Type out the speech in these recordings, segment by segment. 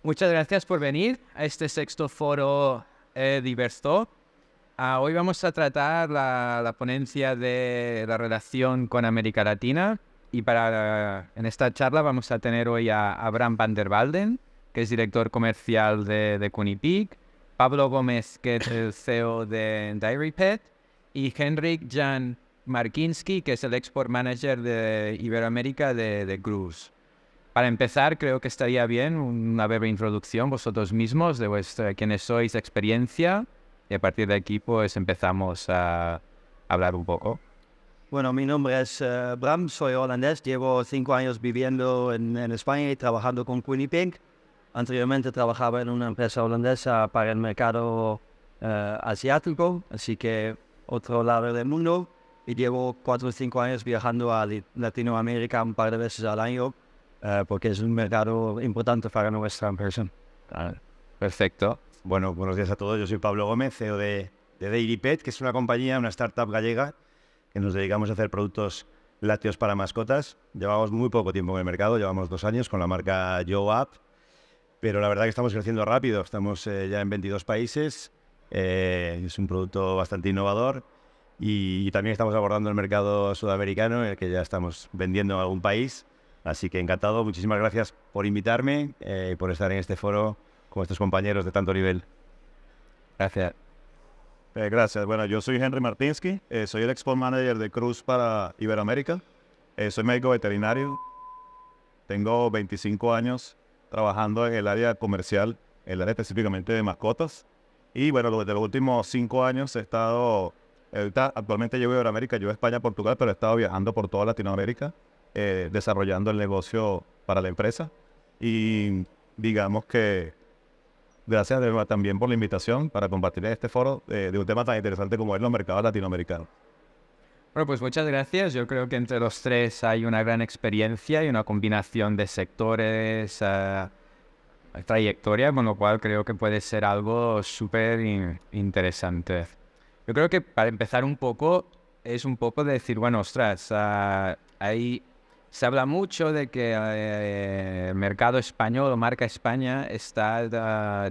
Muchas gracias por venir a este sexto foro Diverso. Hoy vamos a tratar la ponencia de la relación con América Latina y en esta charla vamos a tener hoy a Abraham van der Walden, que es director comercial de Cunipic, Pablo Gómez, que es el CEO de Dairy Pet, y Henrik Jan Markinski, que es el Export Manager de Iberoamérica de Cruise. Para empezar, creo que estaría bien una breve introducción vosotros mismos de quiénes sois, experiencia, y a partir de aquí pues empezamos a hablar un poco. Bueno, mi nombre es Bram, soy holandés, llevo 5 años viviendo en España y trabajando con Cunipic. Anteriormente trabajaba en una empresa holandesa para el mercado asiático, así que otro lado del mundo. Y llevo 4 o 5 años viajando a Latinoamérica un par de veces al año, porque es un mercado importante para nuestra empresa. Perfecto. Bueno, buenos días a todos. Yo soy Pablo Gómez, CEO de Dairy Pet, que es una compañía, una startup gallega, que nos dedicamos a hacer productos lácteos para mascotas. Llevamos muy poco tiempo en el mercado, llevamos 2 años con la marca YoApp, pero la verdad que estamos creciendo rápido. Estamos ya en 22 países, es un producto bastante innovador y también estamos abordando el mercado sudamericano, en el que ya estamos vendiendo en algún país. Así que encantado, muchísimas gracias por invitarme y por estar en este foro con estos compañeros de tanto nivel. Gracias. Gracias. Bueno, yo soy Henry Martinsky, soy el Export Manager de Cruise para Iberoamérica. Soy médico veterinario, tengo 25 años trabajando en el área comercial, en el área específicamente de mascotas. Y bueno, desde los últimos 5 años he estado, actualmente llevo a Iberoamérica, llevo a España, Portugal, pero he estado viajando por toda Latinoamérica, desarrollando el negocio para la empresa. Y digamos que gracias también por la invitación para compartir en este foro de un tema tan interesante como es los mercados latinoamericanos. Bueno, pues muchas gracias. Yo creo que entre los tres hay una gran experiencia y una combinación de sectores, trayectoria, con lo cual creo que puede ser algo súper interesante. Yo creo que para empezar un poco, es un poco de decir, bueno, ostras, se habla mucho de que el mercado español o marca España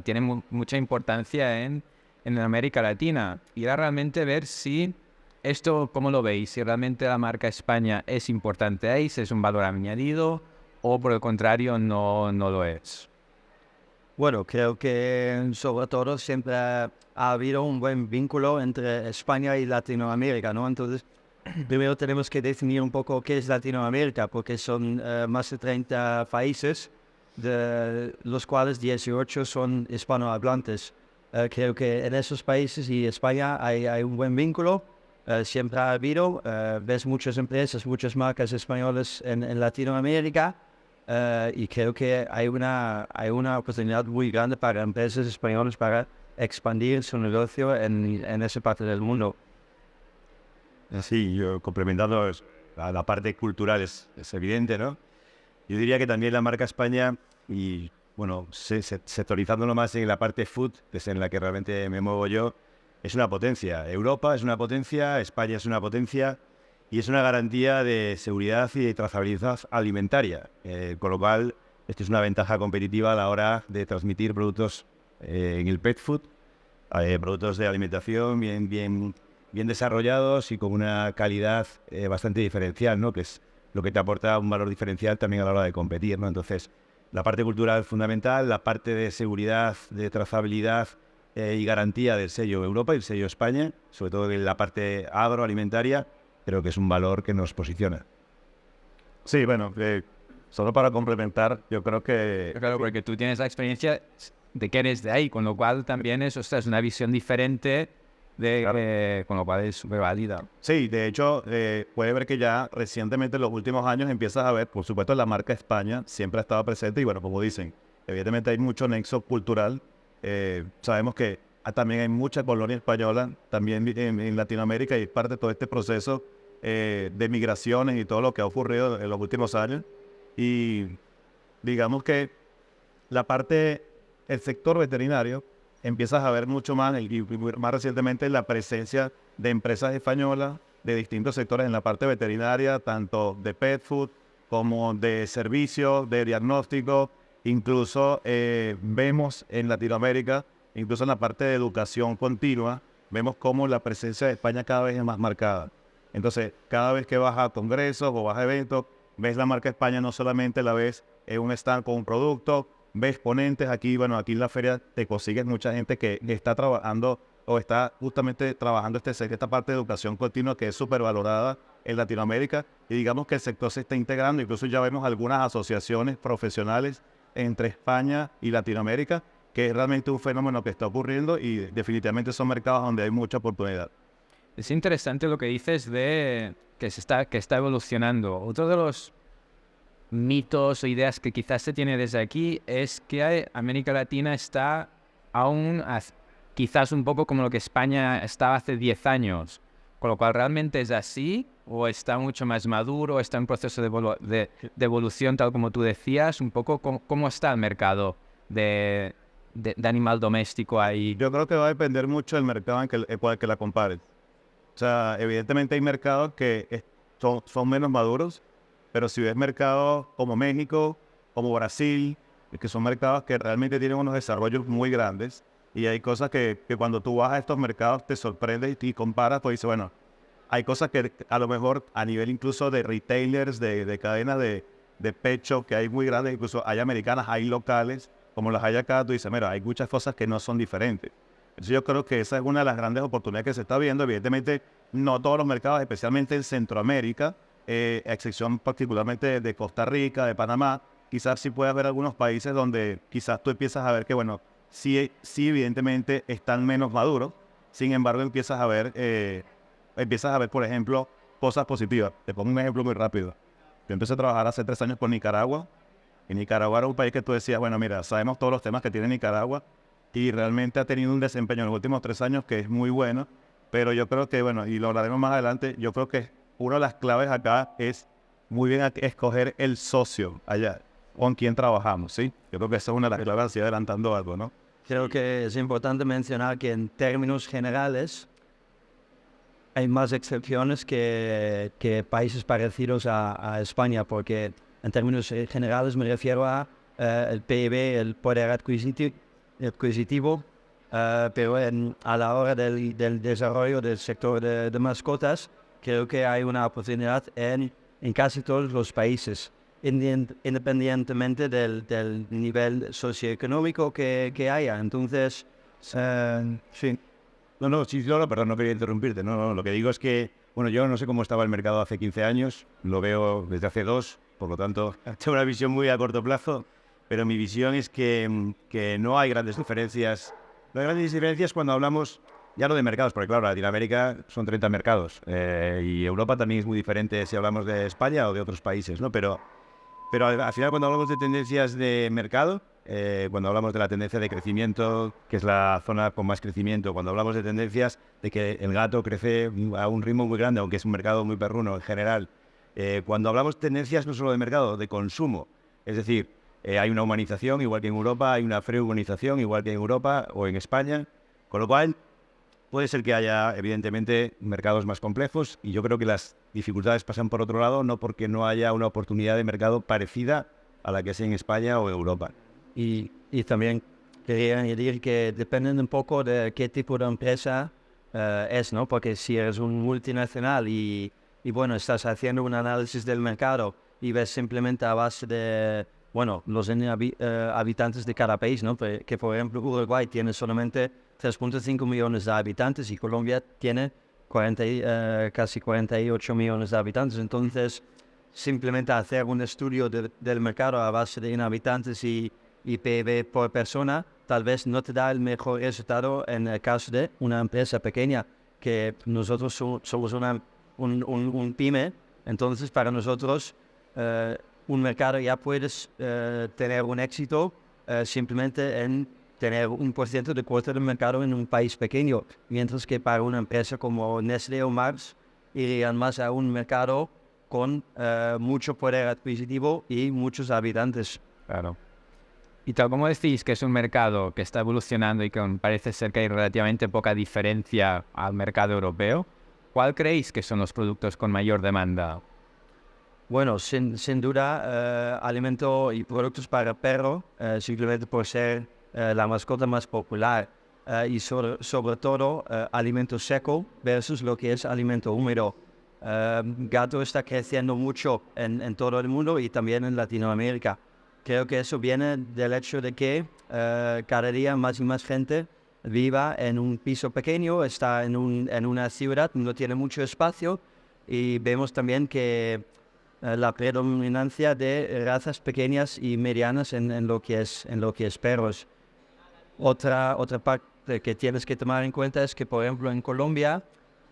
tiene mucha importancia en América Latina. Y era realmente ver si esto, ¿cómo lo veis? Si realmente la marca España es importante ahí, si es un valor añadido o por el contrario no lo es. Bueno, creo que sobre todo siempre ha habido un buen vínculo entre España y Latinoamérica, ¿no? Entonces, primero tenemos que definir un poco qué es Latinoamérica, porque son más de 30 países, de los cuales 18 son hispanohablantes. Creo que en esos países y España hay un buen vínculo, siempre ha habido. Ves muchas empresas, muchas marcas españolas en Latinoamérica, y creo que hay una oportunidad muy grande para empresas españolas para expandir su negocio en esa parte del mundo. Sí, yo complementando la parte cultural es evidente, ¿no? Yo diría que también la marca España, y bueno, sectorizándolo más en la parte food, que es en la que realmente me muevo yo, es una potencia. Europa es una potencia, España es una potencia y es una garantía de seguridad y de trazabilidad alimentaria, con lo cual esto es una ventaja competitiva a la hora de transmitir productos en el pet food, productos de alimentación bien desarrollados y con una calidad bastante diferencial, ¿no? Que es lo que te aporta un valor diferencial también a la hora de competir, ¿no? Entonces, la parte cultural es fundamental, la parte de seguridad, de trazabilidad y garantía del sello Europa y el sello España, sobre todo en la parte agroalimentaria, creo que es un valor que nos posiciona. Sí, bueno, solo para complementar, yo creo que... Claro, porque tú tienes la experiencia de que eres de ahí, con lo cual también es una visión diferente. Claro. Con lo cual es súper válida. Sí, de hecho, puede ver que ya recientemente en los últimos años empiezas a ver, por supuesto, la marca España siempre ha estado presente y bueno, como dicen, evidentemente hay mucho nexo cultural. Sabemos que también hay mucha colonia española también en Latinoamérica y parte de todo este proceso de migraciones y todo lo que ha ocurrido en los últimos años. Y digamos que el sector veterinario, empiezas a ver mucho más, y más recientemente, la presencia de empresas españolas de distintos sectores en la parte veterinaria, tanto de pet food como de servicios, de diagnóstico, Incluso vemos en Latinoamérica, incluso en la parte de educación continua, vemos cómo la presencia de España cada vez es más marcada. Entonces, cada vez que vas a congresos o vas a eventos, ves la marca España, no solamente la ves en un stand con un producto, ves ponentes aquí, bueno, aquí en la feria te consigues mucha gente que está trabajando o está justamente trabajando esta parte de educación continua que es súper valorada en Latinoamérica, y digamos que el sector se está integrando, incluso ya vemos algunas asociaciones profesionales entre España y Latinoamérica, que es realmente un fenómeno que está ocurriendo y definitivamente son mercados donde hay mucha oportunidad. Es interesante lo que dices de que está evolucionando. Otro de los mitos o ideas que quizás se tiene desde aquí es que América Latina está aún quizás un poco como lo que España estaba hace 10 años, con lo cual realmente es así o está mucho más maduro, está en proceso de evolución tal como tú decías, un poco cómo está el mercado de animal doméstico ahí. Yo creo que va a depender mucho del mercado en que la compares. O sea, evidentemente hay mercados que son menos maduros, pero si ves mercados como México, como Brasil, que son mercados que realmente tienen unos desarrollos muy grandes, y hay cosas que cuando tú vas a estos mercados te sorprendes y comparas, pues dices, bueno, hay cosas que a lo mejor a nivel incluso de retailers, de cadenas de pecho que hay muy grandes, incluso hay americanas, hay locales, como las hay acá, tú dices, mira, hay muchas cosas que no son diferentes. Entonces yo creo que esa es una de las grandes oportunidades que se está viendo. Evidentemente, no todos los mercados, especialmente en Centroamérica, a excepción particularmente de Costa Rica, de Panamá, quizás sí puede haber algunos países donde quizás tú empiezas a ver que, bueno, sí evidentemente están menos maduros, sin embargo empiezas a ver, por ejemplo, cosas positivas. Te pongo un ejemplo muy rápido. Yo empecé a trabajar hace 3 años por Nicaragua, y Nicaragua era un país que tú decías, bueno, mira, sabemos todos los temas que tiene Nicaragua, y realmente ha tenido un desempeño en los últimos 3 años que es muy bueno, pero yo creo que, bueno, y lo hablaremos más adelante, yo creo que una de las claves acá es muy bien escoger el socio allá, con quien trabajamos, ¿sí? Yo creo que esa es una de las claves, así adelantando algo, ¿no? Creo que es importante mencionar que en términos generales hay más excepciones que países parecidos a España, porque en términos generales me refiero a el PIB, el poder adquisitivo, pero a la hora del desarrollo del sector de mascotas, creo que hay una oportunidad en casi todos los países, independientemente del nivel socioeconómico que haya. Entonces, sí. No, perdón, no quería interrumpirte. No, lo que digo es que, bueno, yo no sé cómo estaba el mercado hace 15 años, lo veo desde hace 2, por lo tanto, tengo una visión muy a corto plazo, pero mi visión es que no hay grandes diferencias. No hay grandes diferencias cuando hablamos ya no de mercados, porque claro, Latinoamérica son 30 mercados, y Europa también es muy diferente si hablamos de España o de otros países, ¿no? Pero al final, cuando hablamos de tendencias de mercado, cuando hablamos de la tendencia de crecimiento, que es la zona con más crecimiento, cuando hablamos de tendencias de que el gato crece a un ritmo muy grande, aunque es un mercado muy perruno en general, cuando hablamos de tendencias no solo de mercado, de consumo, es decir, hay una humanización, igual que en Europa, hay una frehumanización, igual que en Europa o en España, con lo cual puede ser que haya, evidentemente, mercados más complejos, y yo creo que las dificultades pasan por otro lado, no porque no haya una oportunidad de mercado parecida a la que es en España o en Europa. Y también quería añadir que depende un poco de qué tipo de empresa es, ¿no? Porque si eres un multinacional y bueno, estás haciendo un análisis del mercado y ves simplemente a base de, bueno, los habitantes de cada país, ¿no? Que por ejemplo Uruguay tiene solamente 3.5 millones de habitantes y Colombia tiene casi 48 millones de habitantes. Entonces, simplemente hacer un estudio del mercado a base de inhabitantes y PIB por persona tal vez no te da el mejor resultado en el caso de una empresa pequeña, que nosotros somos un pyme. Entonces para nosotros un mercado ya puedes tener un éxito simplemente en tener 1% de cuota de mercado en un país pequeño, mientras que para una empresa como Nestlé o Mars irían más a un mercado con mucho poder adquisitivo y muchos habitantes. Claro. Y tal como decís que es un mercado que está evolucionando y que parece ser que hay relativamente poca diferencia al mercado europeo, ¿cuál creéis que son los productos con mayor demanda? Bueno, sin duda, alimento y productos para perro, simplemente por ser la mascota más popular. Y sobre todo, alimento seco versus lo que es alimento húmedo. Gato está creciendo mucho en todo el mundo y también en Latinoamérica. Creo que eso viene del hecho de que cada día más y más gente viva en un piso pequeño, está en una ciudad, no tiene mucho espacio, y vemos también que la predominancia de razas pequeñas y medianas en lo que es perros. Otra parte que tienes que tomar en cuenta es que, por ejemplo, en Colombia,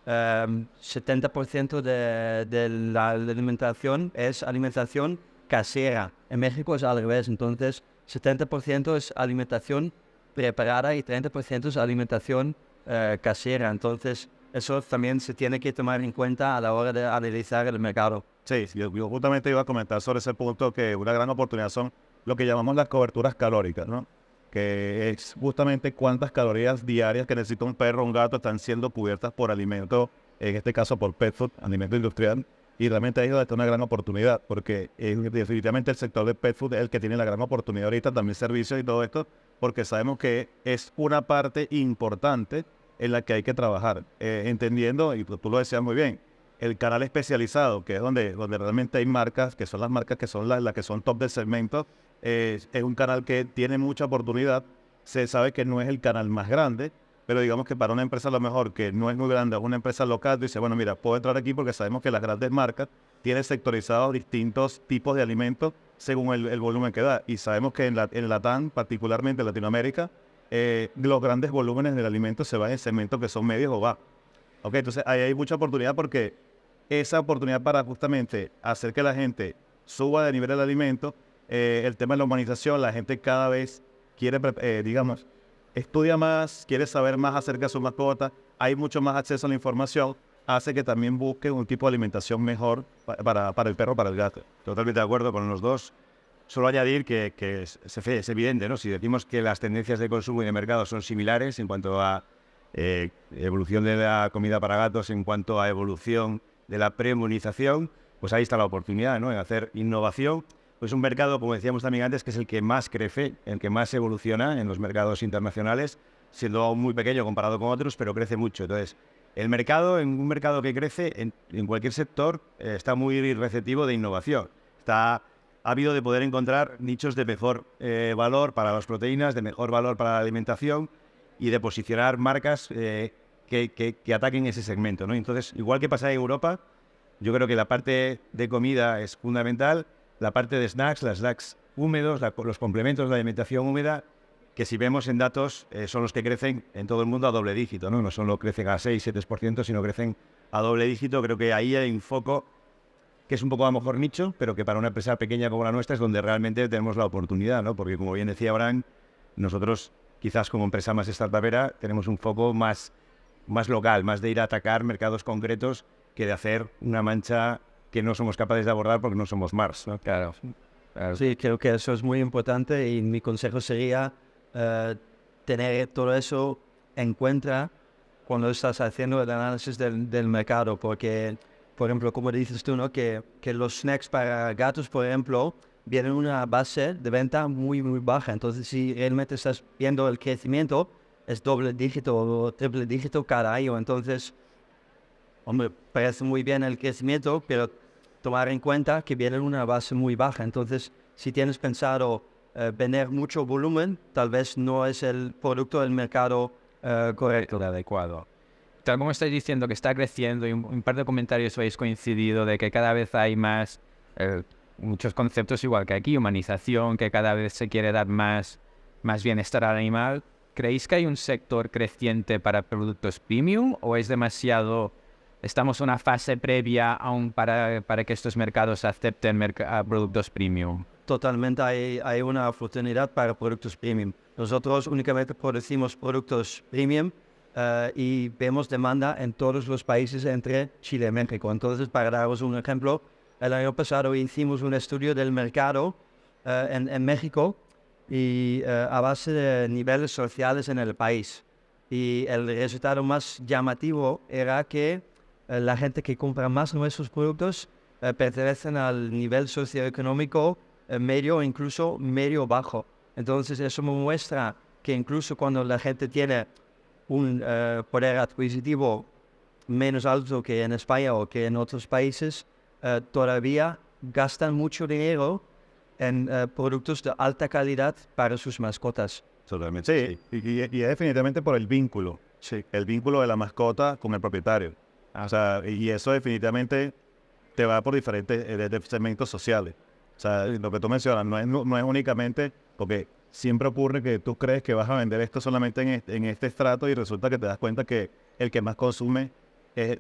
70% de la alimentación es alimentación casera. En México es al revés, entonces 70% es alimentación preparada y 30% es alimentación casera. Entonces eso también se tiene que tomar en cuenta a la hora de analizar el mercado. Sí, yo justamente iba a comentar sobre ese punto, que una gran oportunidad son lo que llamamos las coberturas calóricas, ¿no? Que es justamente cuántas calorías diarias que necesita un perro o un gato están siendo cubiertas por alimento, en este caso por pet food, alimento industrial. Y realmente ahí es donde está una gran oportunidad, porque definitivamente el sector de pet food es el que tiene la gran oportunidad ahorita, también servicios y todo esto, porque sabemos que es una parte importante en la que hay que trabajar, entendiendo, y tú lo decías muy bien, el canal especializado, que es donde realmente hay marcas, que son las marcas que son las que son top del segmento, es un canal que tiene mucha oportunidad. Se sabe que no es el canal más grande, pero digamos que para una empresa a lo mejor que no es muy grande, es una empresa local, dice, bueno, mira, puedo entrar aquí porque sabemos que las grandes marcas tienen sectorizados distintos tipos de alimentos según el volumen que da. Y sabemos que en Latam, particularmente en Latinoamérica, los grandes volúmenes del alimento se van en segmentos que son medios o bajos. Okay, entonces ahí hay mucha oportunidad, porque esa oportunidad para justamente hacer que la gente suba de nivel del alimento, el tema de la humanización, la gente cada vez quiere, digamos, estudia más, quiere saber más acerca de su mascota, hay mucho más acceso a la información, hace que también busque un tipo de alimentación mejor para el perro, para el gato. Totalmente de acuerdo con los dos. Solo añadir que es evidente, ¿no? Si decimos que las tendencias de consumo y de mercado son similares en cuanto a evolución de la comida para gatos, en cuanto a evolución de la preinmunización, pues ahí está la oportunidad, ¿no? En hacer innovación. Pues un mercado, como decíamos también antes, que es el que más crece, el que más evoluciona en los mercados internacionales, siendo aún muy pequeño comparado con otros, pero crece mucho. Entonces, el mercado, en un mercado que crece, en cualquier sector, está muy receptivo de innovación. Está ávido de poder encontrar nichos de mejor valor para las proteínas, de mejor valor para la alimentación, y de posicionar marcas que ataquen ese segmento, ¿no? Entonces, igual que pasa en Europa, yo creo que la parte de comida es fundamental, la parte de snacks, los snacks húmedos, los complementos de la alimentación húmeda, que si vemos en datos son los que crecen en todo el mundo a doble dígito, ¿no? No solo crecen a 6-7%, sino crecen a doble dígito. Creo que ahí hay un foco que es un poco a lo mejor nicho, pero que para una empresa pequeña como la nuestra es donde realmente tenemos la oportunidad, ¿no? Porque, como bien decía Abraham, nosotros quizás como empresa más startupera tenemos un foco más local, más de ir a atacar mercados concretos que de hacer una mancha que no somos capaces de abordar porque no somos Mars, ¿no? Claro. Sí, creo que eso es muy importante, y mi consejo sería tener todo eso en cuenta cuando estás haciendo el análisis del mercado, porque, por ejemplo, como dices tú, ¿no? que los snacks para gatos, por ejemplo, vienen una base de venta muy, muy baja. Entonces, si realmente estás viendo el crecimiento, es doble dígito o triple dígito cada año. Entonces, hombre, parece muy bien el crecimiento, pero tomar en cuenta que viene una base muy baja. Entonces, si tienes pensado vender mucho volumen, tal vez no es el producto del mercado correcto. Adecuado. Tal como estáis diciendo que está creciendo, y un par de comentarios habéis coincidido de que cada vez hay más, muchos conceptos igual que aquí, humanización, que cada vez se quiere dar más bienestar al animal. ¿Creéis que hay un sector creciente para productos premium, o es demasiado, estamos en una fase previa aún para que estos mercados acepten productos premium? Totalmente hay una oportunidad para productos premium. Nosotros únicamente producimos productos premium y vemos demanda en todos los países entre Chile y México. Entonces, para daros un ejemplo, el año pasado hicimos un estudio del mercado en México, y a base de niveles sociales en el país. Y el resultado más llamativo era que la gente que compra más nuestros productos pertenecen al nivel socioeconómico medio o incluso medio bajo. Entonces eso me muestra que incluso cuando la gente tiene un poder adquisitivo menos alto que en España o que en otros países, todavía gastan mucho dinero en productos de alta calidad para sus mascotas. Totalmente. Sí, y es definitivamente por el vínculo. Sí. El vínculo de la mascota con el propietario. O sea, y eso definitivamente te va por diferentes segmentos sociales. O sea, lo que tú mencionas no es únicamente porque siempre ocurre que tú crees que vas a vender esto solamente en este estrato y resulta que te das cuenta que el que más consume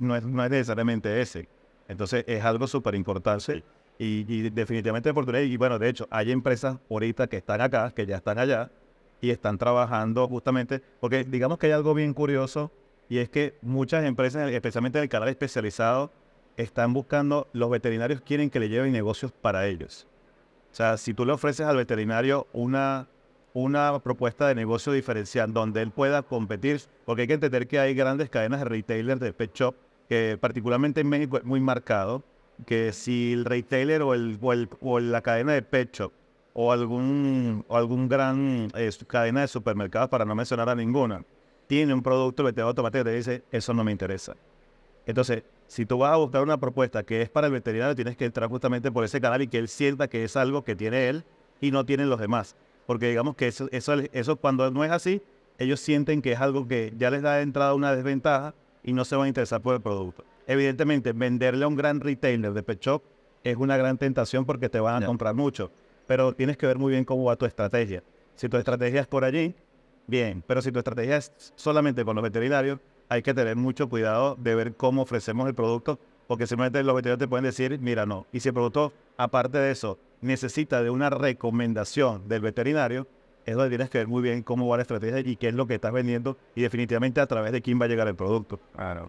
no es necesariamente ese. Entonces es algo súper importante y definitivamente oportunidad. Y bueno, de hecho, hay empresas ahorita que están acá, que ya están allá y están trabajando justamente, porque digamos que hay algo bien curioso y es que muchas empresas, especialmente en el canal especializado, están buscando, los veterinarios quieren que le lleven negocios para ellos. O sea, si tú le ofreces al veterinario una propuesta de negocio diferencial donde él pueda competir, porque hay que entender que hay grandes cadenas de retailers de pet shop, que particularmente en México es muy marcado, que si el retailer o la cadena de pet shop o algún gran cadena de supermercados, para no mencionar a ninguna, tiene un producto, el veterinario automáticamente te dice, eso no me interesa. Entonces, si tú vas a buscar una propuesta que es para el veterinario, tienes que entrar justamente por ese canal y que él sienta que es algo que tiene él y no tienen los demás. Porque digamos que eso cuando no es así, ellos sienten que es algo que ya les da de entrada una desventaja y no se van a interesar por el producto. Evidentemente, venderle a un gran retailer de pet shop es una gran tentación porque te van a comprar mucho. Pero tienes que ver muy bien cómo va tu estrategia. Si tu estrategia es por allí, bien. Pero si tu estrategia es solamente con los veterinarios, hay que tener mucho cuidado de ver cómo ofrecemos el producto, porque simplemente los veterinarios te pueden decir, mira, no. Y si el producto, aparte de eso, necesita de una recomendación del veterinario, es donde tienes que ver muy bien cómo va la estrategia y qué es lo que estás vendiendo y definitivamente a través de quién va a llegar el producto. Claro,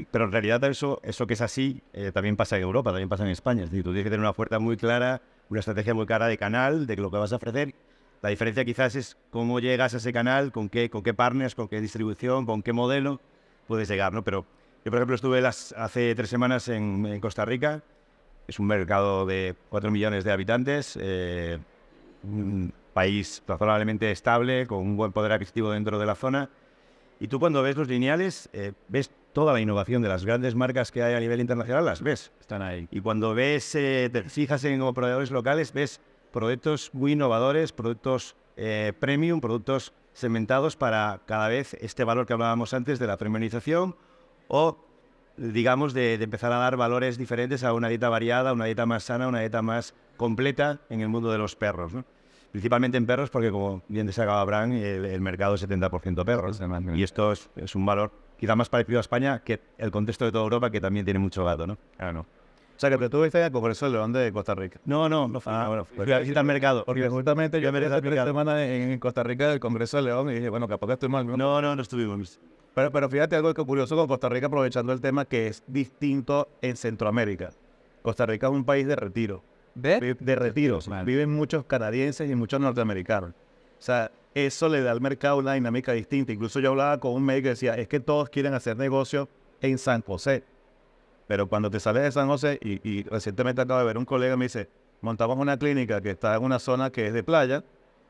pero en realidad eso que es así también pasa en Europa, también pasa en España. Es decir, tú tienes que tener una oferta muy clara, una estrategia muy clara de canal, de lo que vas a ofrecer. La diferencia quizás es cómo llegas a ese canal, con qué partners, con qué distribución, con qué modelo puedes llegar, ¿no? Pero yo, por ejemplo, estuve hace 3 semanas en Costa Rica. Es un mercado de 4 millones de habitantes, un país razonablemente estable, con un buen poder adquisitivo dentro de la zona. Y tú cuando ves los lineales, ves toda la innovación de las grandes marcas que hay a nivel internacional, las ves, están ahí. Y cuando ves, te fijas en proveedores locales, ves productos muy innovadores, productos premium, productos segmentados para cada vez este valor que hablábamos antes de la premiumización o, digamos, de empezar a dar valores diferentes a una dieta variada, una dieta más sana, una dieta más completa en el mundo de los perros, ¿no? Principalmente en perros porque, como bien destacaba Abraham, el mercado es 70% perros. Y esto es un valor quizá más parecido a España que el contexto de toda Europa, que también tiene mucho gato, ¿no? Claro. O sea, que tú viste en el Congreso de León de Costa Rica. No fui. Bueno, fui a visitar el mercado. Porque justamente yo me la primera semana en Costa Rica del Congreso de León y dije, bueno, capaz que estoy mal, ¿no? No estuvimos. Pero fíjate algo que curioso con Costa Rica, aprovechando el tema que es distinto en Centroamérica. Costa Rica es un país de retiro. De retiros. Viven muchos canadienses y muchos norteamericanos. O sea, eso le da al mercado una dinámica distinta. Incluso yo hablaba con un médico que decía, es que todos quieren hacer negocio en San José. Pero cuando te sales de San José, y recientemente acabo de ver un colega, me dice, montamos una clínica que está en una zona que es de playa.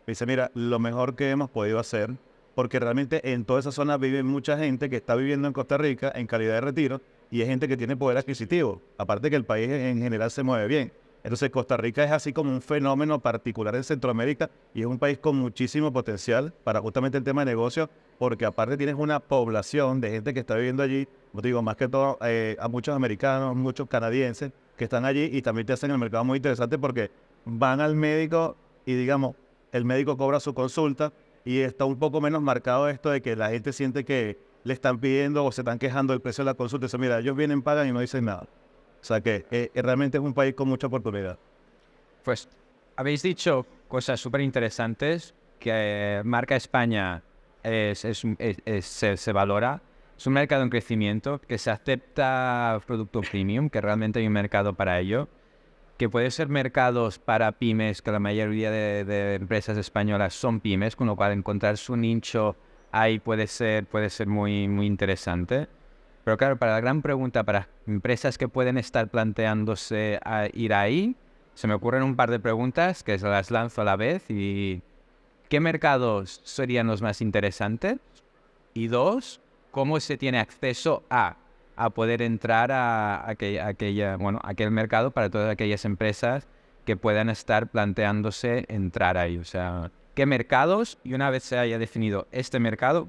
Me dice, mira, lo mejor que hemos podido hacer, porque realmente en toda esa zona vive mucha gente que está viviendo en Costa Rica en calidad de retiro, y es gente que tiene poder adquisitivo. Aparte que el país en general se mueve bien. Entonces Costa Rica es así como un fenómeno particular en Centroamérica y es un país con muchísimo potencial para justamente el tema de negocio, porque aparte tienes una población de gente que está viviendo allí, como te digo, más que todo a muchos americanos, muchos canadienses que están allí y también te hacen el mercado muy interesante porque van al médico y digamos, el médico cobra su consulta y está un poco menos marcado esto de que la gente siente que le están pidiendo o se están quejando del precio de la consulta. Dice, mira, ellos vienen, pagan y no dicen nada. O sea que realmente es un país con mucha oportunidad. Pues habéis dicho cosas súper interesantes, que marca España se valora, es un mercado en crecimiento, que se acepta producto premium, que realmente hay un mercado para ello, que puede ser mercados para pymes, que la mayoría de empresas españolas son pymes, con lo cual encontrar su nicho ahí puede ser muy, muy interesante. Pero claro, para la gran pregunta, para empresas que pueden estar planteándose a ir ahí, se me ocurren un par de preguntas que se las lanzo a la vez. Y ¿qué mercados serían los más interesantes? Y dos, ¿cómo se tiene acceso a poder entrar a aquel mercado para todas aquellas empresas que puedan estar planteándose entrar ahí? O sea, ¿qué mercados? Y una vez se haya definido este mercado,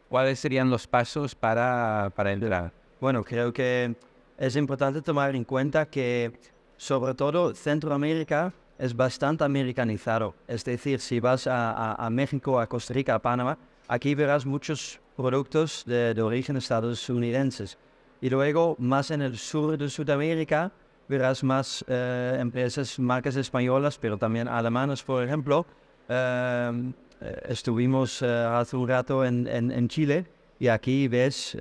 ¿cuáles serían los pasos para entrar? Bueno, creo que es importante tomar en cuenta que sobre todo Centroamérica es bastante americanizado. Es decir, si vas a México, a Costa Rica, a Panamá, aquí verás muchos productos de origen estadounidenses. Y luego, más en el sur de Sudamérica, verás más empresas, marcas españolas, pero también alemanas, por ejemplo. Estuvimos hace un rato en Chile y aquí ves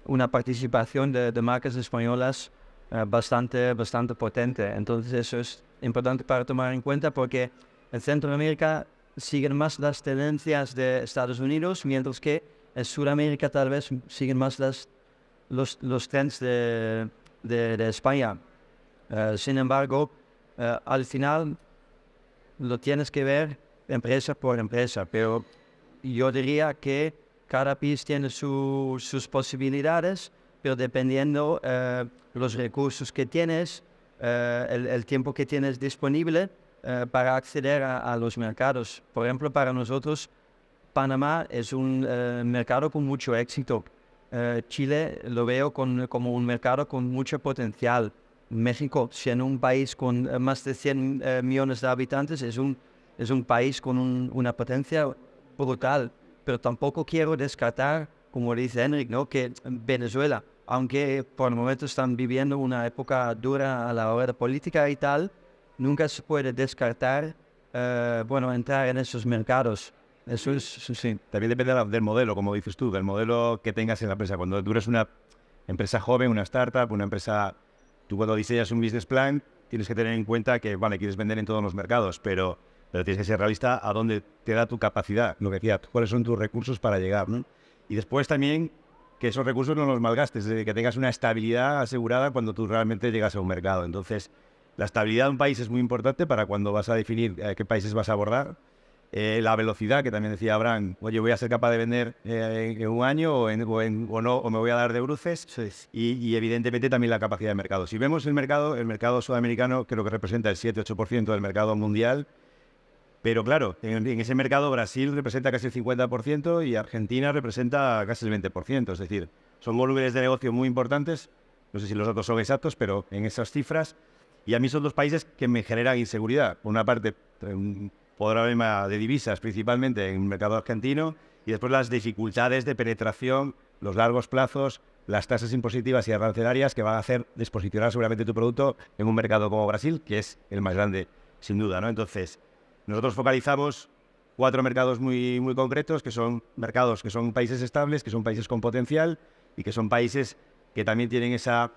una participación de marcas españolas bastante potente. Entonces eso es importante para tomar en cuenta porque en Centroamérica siguen más las tendencias de Estados Unidos, mientras que en Sudamérica tal vez siguen más los trends de España. Sin embargo, al final lo tienes que ver empresa por empresa, pero yo diría que cada país tiene sus posibilidades, pero dependiendo los recursos que tienes, el tiempo que tienes disponible para acceder a los mercados. Por ejemplo, para nosotros, Panamá es un mercado con mucho éxito. Chile lo veo como un mercado con mucho potencial. México, siendo un país con más de 100 millones de habitantes, es un país con una potencia brutal. Pero tampoco quiero descartar, como dice Enric, ¿no?, que Venezuela, aunque por el momento están viviendo una época dura a la hora de política y tal, nunca se puede descartar, entrar en esos mercados. Eso es, sí. También depende del modelo, como dices tú, del modelo que tengas en la empresa. Cuando tú eres una empresa joven, una startup, una empresa... Tú cuando diseñas un business plan tienes que tener en cuenta que, vale, quieres vender en todos los mercados, pero tienes que ser realista a dónde te da tu capacidad, lo que decía, cuáles son tus recursos para llegar, ¿no? Y después también que esos recursos no los malgastes, que tengas una estabilidad asegurada cuando tú realmente llegas a un mercado. Entonces, la estabilidad de un país es muy importante para cuando vas a definir qué países vas a abordar. La velocidad, que también decía Abraham, oye, voy a ser capaz de vender en un año o no, o me voy a dar de bruces. Sí. Y evidentemente también la capacidad de mercado. Si vemos el mercado sudamericano creo que representa el 7-8% del mercado mundial, pero claro, en ese mercado Brasil representa casi el 50% y Argentina representa casi el 20%. Es decir, son volúmenes de negocio muy importantes, no sé si los datos son exactos, pero en esas cifras. Y a mí son dos países que me generan inseguridad. Por una parte, un problema de divisas, principalmente en el mercado argentino, y después las dificultades de penetración, los largos plazos, las tasas impositivas y arancelarias que van a hacer desposicionar seguramente tu producto en un mercado como Brasil, que es el más grande, sin duda, ¿no? Entonces, nosotros focalizamos 4 mercados muy, muy concretos, que son mercados que son países estables, que son países con potencial y que son países que también tienen esa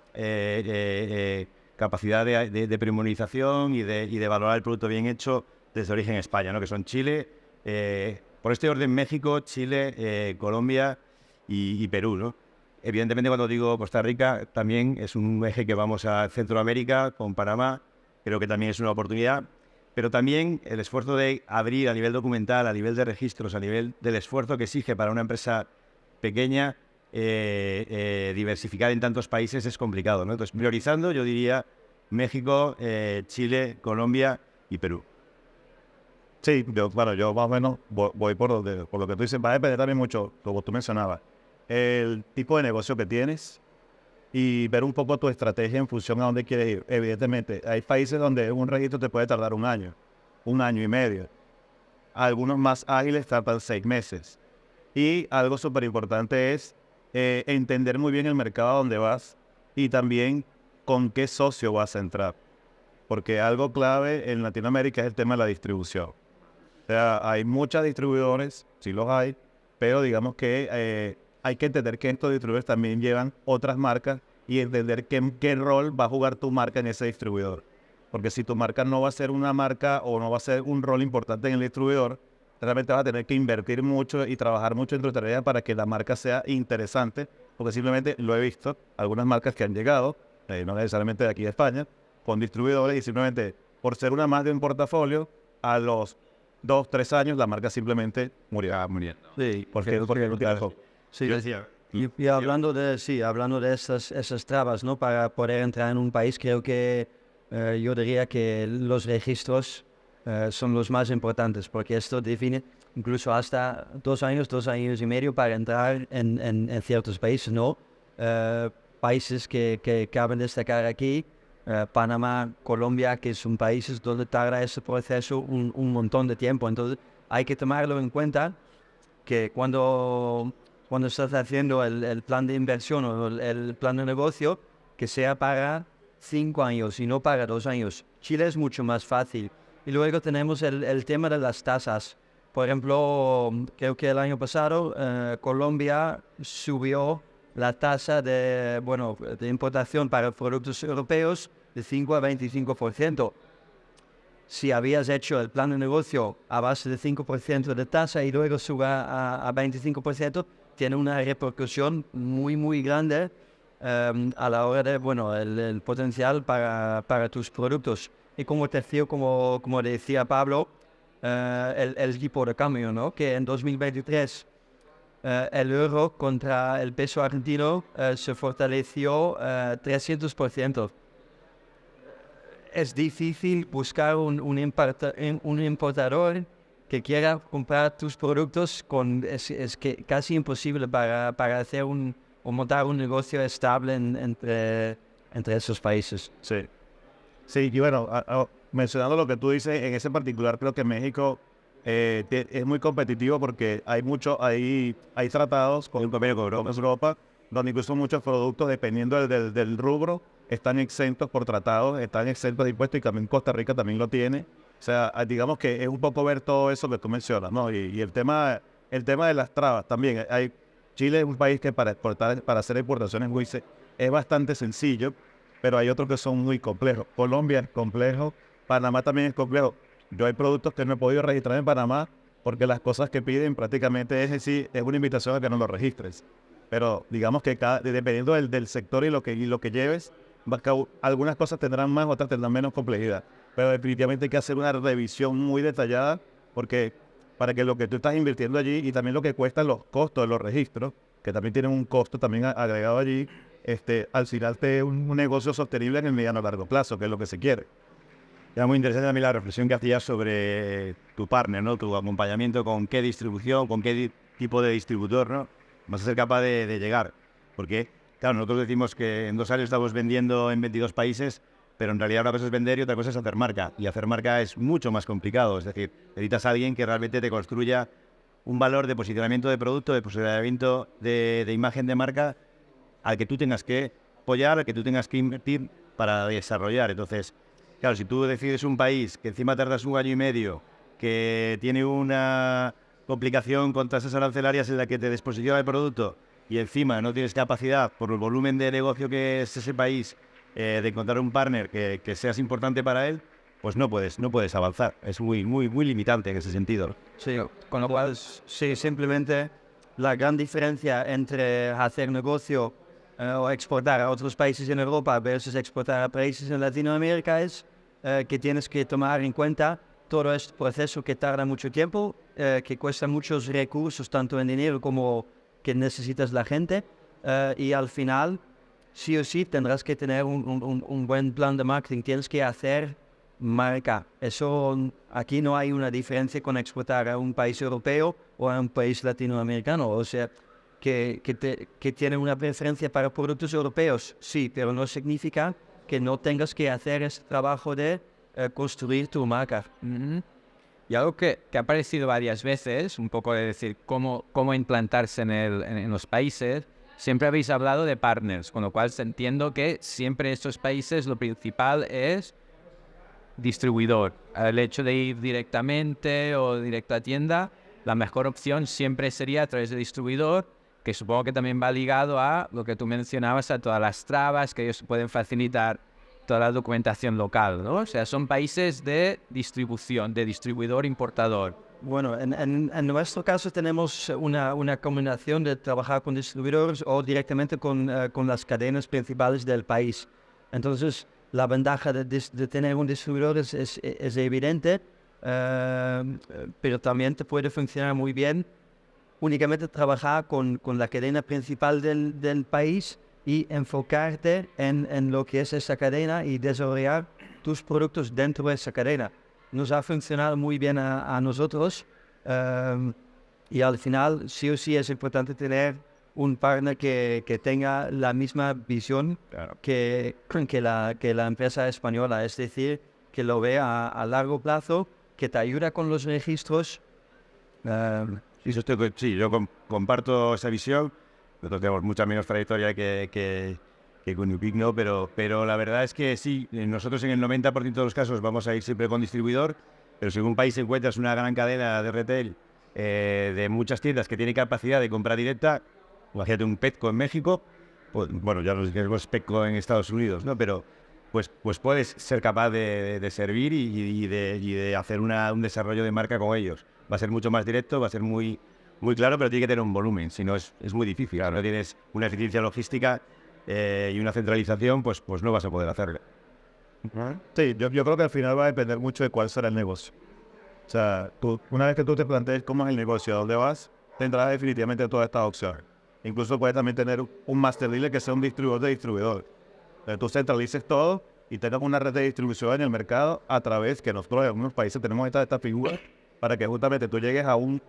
capacidad de premiumización y de valorar el producto bien hecho desde origen España, ¿no?, que son Chile, por este orden México, Chile, Colombia y Perú, ¿no? Evidentemente cuando digo Costa Rica también es un eje que vamos a Centroamérica con Panamá, creo que también es una oportunidad, pero también el esfuerzo de abrir a nivel documental, a nivel de registros, a nivel del esfuerzo que exige para una empresa pequeña, diversificar en tantos países es complicado, ¿no? Entonces, priorizando, yo diría México, Chile, Colombia y Perú. Sí, yo más o menos voy por lo que tú dices. Va a depender también mucho, como tú mencionabas, el tipo de negocio que tienes y ver un poco tu estrategia en función a dónde quieres ir. Evidentemente, hay países donde un registro te puede tardar un año y medio. Algunos más ágiles tardan 6 meses. Y algo súper importante es entender muy bien el mercado a donde vas y también con qué socio vas a entrar. Porque algo clave en Latinoamérica es el tema de la distribución. O sea, hay muchos distribuidores, sí los hay, pero digamos que hay que entender que estos distribuidores también llevan otras marcas y entender qué rol va a jugar tu marca en ese distribuidor. Porque si tu marca no va a ser una marca o no va a ser un rol importante en el distribuidor, realmente vas a tener que invertir mucho y trabajar mucho en tu estrategia para que la marca sea interesante, porque simplemente lo he visto, algunas marcas que han llegado, no necesariamente de aquí de España, con distribuidores y simplemente por ser una más de un portafolio, a los 2, 3 años la marca simplemente murió. Muriendo. Sí, Porque no tiene sí. Yo decía, Y hablando de esas trabas, ¿no? Para poder entrar en un país, creo que yo diría que los registros son los más importantes, porque esto define incluso hasta 2 años, 2 años y medio para entrar en ciertos países, ¿no? Países que caben destacar aquí, Panamá, Colombia, que son países donde tarda ese proceso un montón de tiempo. Entonces hay que tomarlo en cuenta que cuando estás haciendo el plan de inversión o el plan de negocio, que sea para 5 años y no para 2 años. Chile es mucho más fácil. Y luego tenemos el tema de las tasas. Por ejemplo, creo que el año pasado Colombia subió la tasa de importación para productos europeos de 5 a 25%. Si habías hecho el plan de negocio a base de 5% de tasa y luego sube a 25%, tiene una repercusión muy, muy grande a la hora de, el potencial para tus productos. Y como tercero, como decía Pablo, el tipo de cambio, ¿no? Que en 2023 el euro contra el peso argentino se fortaleció 300%. Es difícil buscar un importador que quiera comprar tus productos, es que casi imposible para hacer o montar un negocio estable entre esos países. Sí. Sí, y bueno, mencionando lo que tú dices, en ese particular creo que México es muy competitivo porque hay tratados con Europa, donde incluso muchos productos, dependiendo del rubro, están exentos por tratados, están exentos de impuestos, y también Costa Rica también lo tiene. O sea, digamos que es un poco ver todo eso que tú mencionas, ¿no? Y el tema de las trabas también. Chile es un país que para hacer exportaciones es bastante sencillo, pero hay otros que son muy complejos. Colombia es complejo, Panamá también es complejo. Yo hay productos que no he podido registrar en Panamá porque las cosas que piden prácticamente es una invitación a que no lo registres. Pero digamos que dependiendo del sector y lo que lleves, algunas cosas tendrán más, otras tendrán menos complejidad. Pero definitivamente hay que hacer una revisión muy detallada porque para que lo que tú estás invirtiendo allí y también lo que cuestan los costos de los registros, que también tienen un costo también agregado allí, al final te un negocio sostenible en el mediano a largo plazo, que es lo que se quiere. Ya muy interesante también la reflexión que hacías sobre tu partner, ¿no? Tu acompañamiento, con qué distribución, con qué tipo de distribuidor, ¿no? Vas a ser capaz de llegar. Porque, claro, nosotros decimos que en 2 años estamos vendiendo en 22 países, pero en realidad una cosa es vender y otra cosa es hacer marca. Y hacer marca es mucho más complicado. Es decir, necesitas a alguien que realmente te construya un valor de posicionamiento de producto, de posicionamiento de imagen de marca, al que tú tengas que apoyar, al que tú tengas que invertir para desarrollar. Entonces, claro, si tú decides un país que encima tardas 1 año y medio, que tiene una complicación con tasas arancelarias en la que te desposiciona el producto y encima no tienes capacidad por el volumen de negocio que es ese país de encontrar un partner que seas importante para él, pues no puedes avanzar. Es muy, muy, muy limitante en ese sentido. Sí, con lo cual, sí, simplemente la gran diferencia entre hacer negocio o exportar a otros países en Europa versus exportar a países en Latinoamérica es que tienes que tomar en cuenta todo este proceso que tarda mucho tiempo, que cuesta muchos recursos, tanto en dinero como que necesitas la gente, y al final, sí o sí, tendrás que tener un buen plan de marketing, tienes que hacer marca. Eso, aquí no hay una diferencia con exportar a un país europeo o a un país latinoamericano, o sea, que tiene una preferencia para productos europeos, sí, pero no significa que no tengas que hacer ese trabajo de construir tu marca. Y algo que ha aparecido varias veces, un poco de decir cómo implantarse en los países, siempre habéis hablado de partners, con lo cual entiendo que siempre en estos países lo principal es distribuidor. El hecho de ir directamente o directo a tienda, la mejor opción siempre sería a través de distribuidor, que supongo que también va ligado a lo que tú mencionabas, a todas las trabas que ellos pueden facilitar, toda la documentación local, ¿no? O sea, son países de distribución, de distribuidor-importador. Bueno, en nuestro caso tenemos una combinación de trabajar con distribuidores o directamente con las cadenas principales del país. Entonces, la ventaja de tener un distribuidor es evidente, pero también te puede funcionar muy bien únicamente trabajar con la cadena principal del país y enfocarte en lo que es esa cadena y desarrollar tus productos dentro de esa cadena. Nos ha funcionado muy bien a nosotros y al final sí o sí es importante tener un partner que tenga la misma visión que la empresa española, es decir, que lo vea a largo plazo, que te ayuda con los registros. Yo comparto esa visión. Nosotros tenemos mucha menos trayectoria que con Ubic, ¿no? Pero la verdad es que sí, nosotros en el 90% de los casos vamos a ir siempre con distribuidor, pero si en un país encuentras una gran cadena de retail de muchas tiendas que tiene capacidad de compra directa, imagínate un Petco en México, pues, bueno, ya nos dijimos Petco en Estados Unidos, ¿no? Pero pues puedes ser capaz de servir y de hacer un desarrollo de marca con ellos. Va a ser mucho más directo, va a ser muy claro, pero tiene que tener un volumen, si no es muy difícil. Claro, no tienes una eficiencia logística y una centralización, pues no vas a poder hacerlo. Sí, yo creo que al final va a depender mucho de cuál será el negocio. O sea, una vez que tú te plantees cómo es el negocio, a dónde vas, tendrás definitivamente todas estas opciones. Incluso puedes también tener un master dealer que sea un distribuidor de distribuidor. Tú centralices todo y tengas una red de distribución en el mercado a través que nosotros en algunos países tenemos esta figura para que justamente tú llegues a un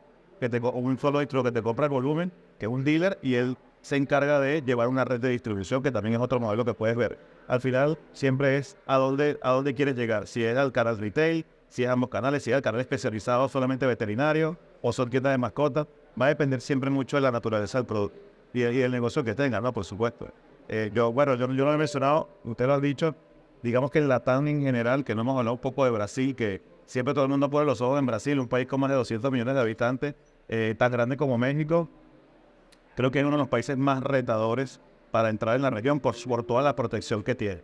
solo distribuidor que te compra el volumen, que es un dealer, y él se encarga de llevar una red de distribución, que también es otro modelo que puedes ver. Al final siempre es a dónde quieres llegar, si es al canal retail, si es ambos canales, si es al canal especializado solamente veterinario o son tiendas de mascotas. Va a depender siempre mucho de la naturaleza del producto y del negocio que tenga, ¿no? Por supuesto. Yo no lo he mencionado, usted lo ha dicho, digamos que en Latam en general, que no hemos hablado un poco de Brasil, que siempre todo el mundo pone los ojos en Brasil, un país con más de 200 millones de habitantes, tan grande como México. Creo que es uno de los países más retadores para entrar en la región por toda la protección que tiene.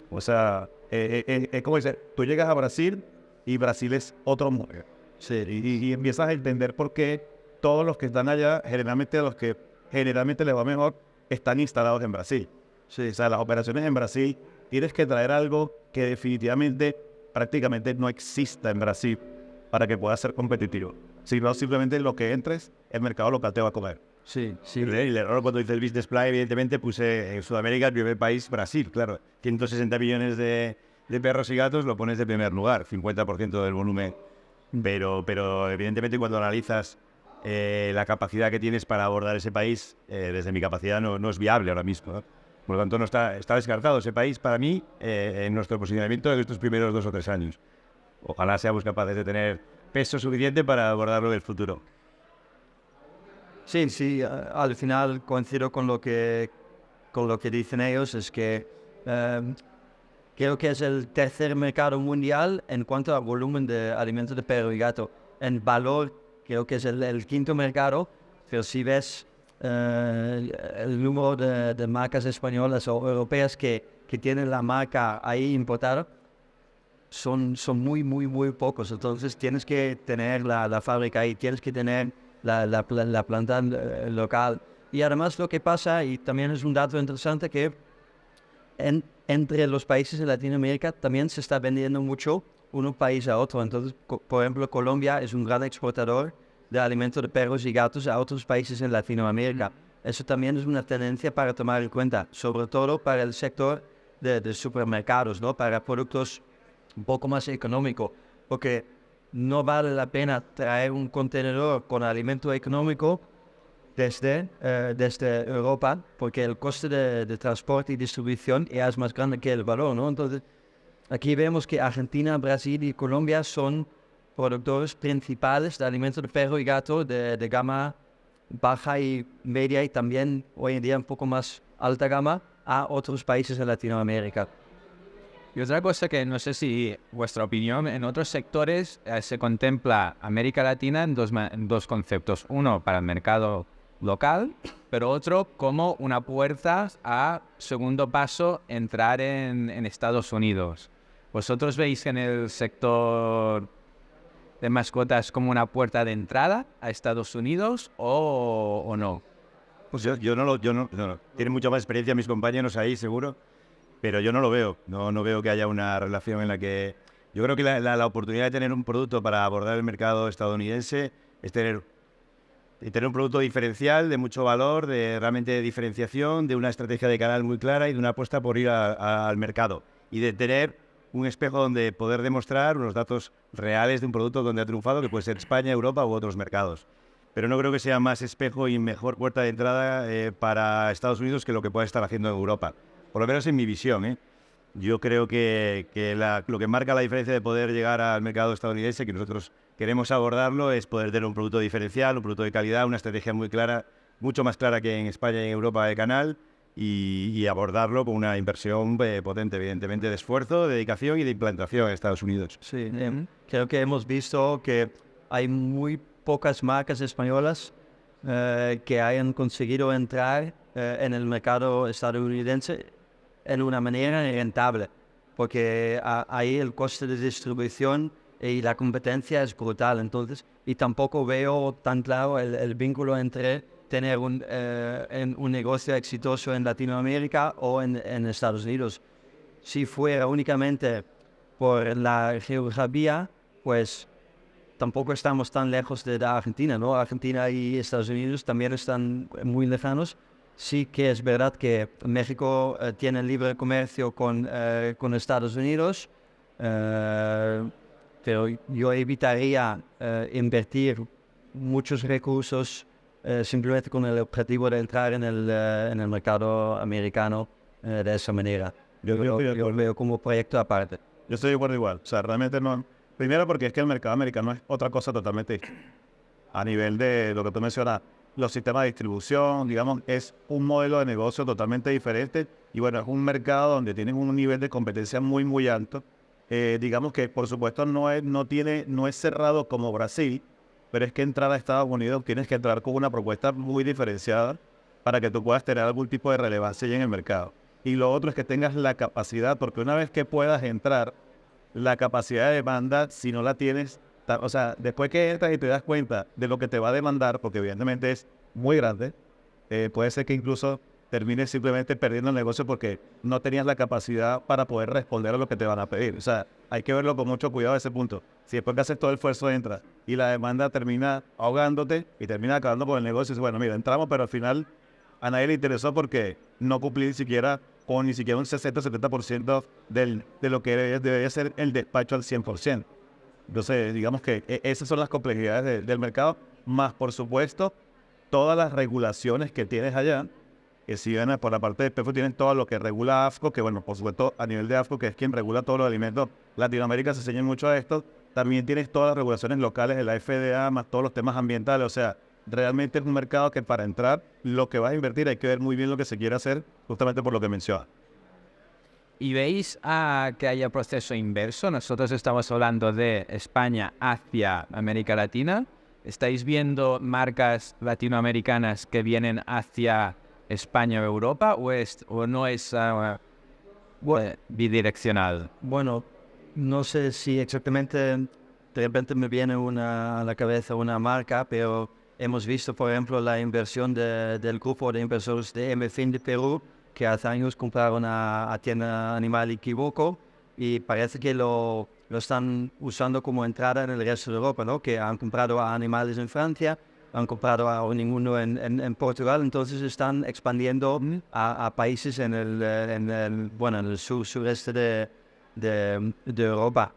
O sea, es como dice, tú llegas a Brasil y Brasil es otro mundo. Sí, y empiezas a entender por qué todos los que están allá, generalmente los que generalmente les va mejor, están instalados en Brasil. Sí. O sea, las operaciones en Brasil, tienes que traer algo que definitivamente, prácticamente no exista en Brasil para que pueda ser competitivo. Si no, simplemente lo que entres, el mercado local te va a comer. Sí. El error cuando hice el business plan, evidentemente puse en Sudamérica el primer país, Brasil, claro. 160 millones de perros y gatos lo pones de primer lugar, 50% del volumen. Pero evidentemente cuando analizas la capacidad que tienes para abordar ese país, desde mi capacidad no es viable ahora mismo, ¿no? Por lo tanto, no está descartado ese país para mí en nuestro posicionamiento en estos primeros 2 o 3 años. Ojalá seamos capaces de tener peso suficiente para abordarlo en el futuro. Sí, al final coincido con lo que dicen ellos, es que creo que es el tercer mercado mundial en cuanto a volumen de alimentos de perro y gato. En valor creo que es el quinto mercado, pero si ves el número de marcas españolas o europeas que tienen la marca ahí importada, son muy pocos. Entonces tienes que tener la fábrica ahí, tienes que tener la planta local. Y además lo que pasa, y también es un dato interesante, que entre los países de Latinoamérica también se está vendiendo mucho un país a otro. Entonces, por ejemplo, Colombia es un gran exportador de alimentos de perros y gatos a otros países en Latinoamérica. Eso también es una tendencia para tomar en cuenta, sobre todo para el sector de supermercados, ¿no? Para productos un poco más económicos, porque no vale la pena traer un contenedor con alimento económico desde Europa, porque el coste de transporte y distribución ya es más grande que el valor, ¿no? Entonces, aquí vemos que Argentina, Brasil y Colombia son productores principales de alimentos de perro y gato de gama baja y media, y también hoy en día un poco más alta gama a otros países de Latinoamérica. Y otra cosa que no sé si vuestra opinión, en otros sectores se contempla América Latina en dos conceptos. Uno para el mercado local, pero otro como una puerta a segundo paso entrar en Estados Unidos. ¿Vosotros veis que en el sector de mascotas como una puerta de entrada a Estados Unidos o no? Pues yo no. Tienen mucha más experiencia mis compañeros ahí, seguro, pero yo no lo veo. No veo que haya una relación en la que... Yo creo que la oportunidad de tener un producto para abordar el mercado estadounidense es tener un producto diferencial, de mucho valor, de realmente diferenciación, de una estrategia de canal muy clara y de una apuesta por ir al mercado. Y de tener un espejo donde poder demostrar unos datos reales de un producto donde ha triunfado, que puede ser España, Europa u otros mercados. Pero no creo que sea más espejo y mejor puerta de entrada para Estados Unidos que lo que pueda estar haciendo en Europa. Por lo menos en mi visión, ¿eh? Yo creo que lo que marca la diferencia de poder llegar al mercado estadounidense, que nosotros queremos abordarlo, es poder tener un producto diferencial, un producto de calidad, una estrategia muy clara, mucho más clara que en España y en Europa de canal, y abordarlo con una inversión potente, evidentemente, de esfuerzo, de dedicación y de implantación en Estados Unidos. Sí, creo que hemos visto que hay muy pocas marcas españolas que hayan conseguido entrar en el mercado estadounidense en una manera rentable, porque ahí el coste de distribución y la competencia es brutal. Entonces, y tampoco veo tan claro el vínculo entre tener un negocio exitoso en Latinoamérica o en Estados Unidos. Si fuera únicamente por la geografía, pues tampoco estamos tan lejos de Argentina, ¿no? Argentina y Estados Unidos también están muy lejanos. Sí que es verdad que México tiene libre comercio con Estados Unidos, pero yo evitaría invertir muchos recursos simplemente con el objetivo de entrar en el mercado americano de esa manera. Yo lo veo como proyecto aparte. Yo estoy de acuerdo igual. O sea, realmente no. Primero porque es que el mercado americano es otra cosa totalmente distinta. A nivel de lo que tú mencionas, los sistemas de distribución, digamos, es un modelo de negocio totalmente diferente. Y bueno, es un mercado donde tienen un nivel de competencia muy, muy alto. Digamos que, por supuesto, no es cerrado como Brasil, pero es que entrar a Estados Unidos tienes que entrar con una propuesta muy diferenciada para que tú puedas tener algún tipo de relevancia en el mercado. Y lo otro es que tengas la capacidad, porque una vez que puedas entrar, la capacidad de demanda, si no la tienes, o sea, después que entras y te das cuenta de lo que te va a demandar, porque evidentemente es muy grande, puede ser que incluso termines simplemente perdiendo el negocio porque no tenías la capacidad para poder responder a lo que te van a pedir. O sea, hay que verlo con mucho cuidado a ese punto. Si después que haces todo el esfuerzo entras y la demanda termina ahogándote y termina acabando con el negocio, dices, bueno, mira, entramos, pero al final a nadie le interesó porque no cumplí ni siquiera un 60-70% de lo que debería ser el despacho al 100%. Entonces, digamos que esas son las complejidades del mercado, más por supuesto todas las regulaciones que tienes allá, que si ven por la parte de PEFO tienen todo lo que regula AFCO, que bueno, por supuesto a nivel de AFCO, que es quien regula todos los alimentos, Latinoamérica se enseña mucho a esto, también tienes todas las regulaciones locales de la FDA, más todos los temas ambientales, o sea, realmente es un mercado que para entrar, lo que vas a invertir hay que ver muy bien lo que se quiere hacer, justamente por lo que mencionas. ¿Y veis que haya proceso inverso? Nosotros estamos hablando de España hacia América Latina. ¿Estáis viendo marcas latinoamericanas que vienen hacia España o Europa o no es bidireccional? Bueno, no sé si exactamente de repente me viene a la cabeza una marca, pero hemos visto, por ejemplo, la inversión del grupo de inversores de MFIN de Perú, que hace años compraron a Tienda Animal Equivoco y parece que lo están usando como entrada en el resto de Europa, ¿no? Que han comprado a animales en Francia, han comprado a ninguno en Portugal, entonces están expandiendo a países en el sureste de Europa.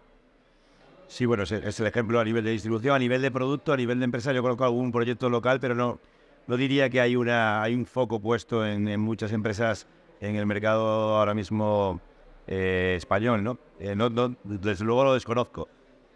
Sí, bueno, es el ejemplo a nivel de distribución, a nivel de producto, a nivel de empresa. Yo conozco algún proyecto local, pero no diría que hay un foco puesto en muchas empresas en el mercado ahora mismo español, ¿no? Desde luego lo desconozco.